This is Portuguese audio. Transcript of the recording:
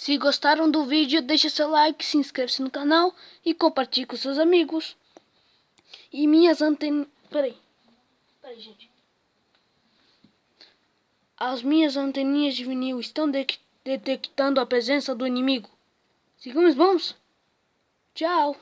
Se gostaram do vídeo, deixe seu like, se inscreva-se no canal e compartilhe com seus amigos. E minhas antenas... Peraí, gente. As minhas anteninhas de vinil estão detectando a presença do inimigo. Sigamos bons. Tchau.